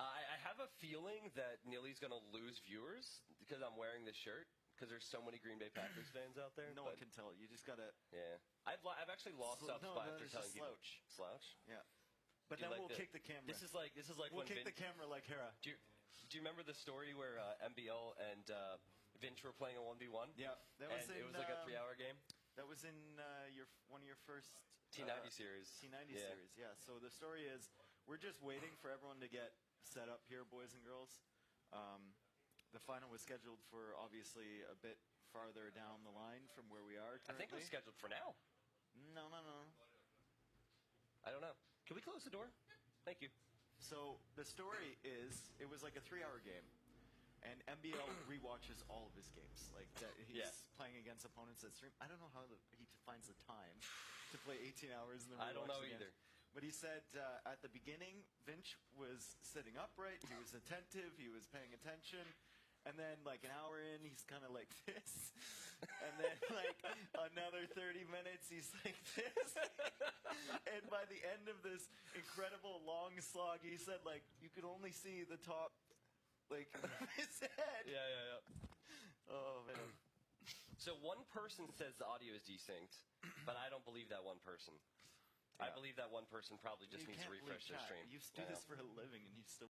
I have a feeling that Nilly's going to lose viewers because I'm wearing this shirt because there's so many Green Bay Packers fans out there. No one can tell. You just gotta. Yeah. I've actually lost subs by after telling people. Slouch. Yeah. But Do you then like we'll kick the camera. This is like we'll when kick the camera like Hera. Do you remember the story where MBL and Vince were playing a 1v1? Yeah, that was it was like a 3-hour game. That was in one of your first T90 series. T90 series, yeah. So the story is, we're just waiting for everyone to get set up here, boys and girls. The final was scheduled for obviously a bit farther down the line from where we are currently. I think it was scheduled for now. No. I don't know. Can we close the door? Thank you. So the story is, it was like a 3-hour game, and MBL rewatches all of his games. Like that, he's playing against opponents that stream. I don't know how he finds the time to play 18 hours and then I don't know the either. games. But he said at the beginning, Vince was sitting upright, he was attentive, he was paying attention. And then, like, an hour in, he's kind of like this. And then, like, another 30 minutes, he's like this. And by the end of this incredible long slog, he said, like, you could only see the top, like, of his head. Yeah. Oh, man. So one person says the audio is desynced, but I don't believe that one person. I believe that one person probably just needs to refresh their stream. You do this for a living, and you still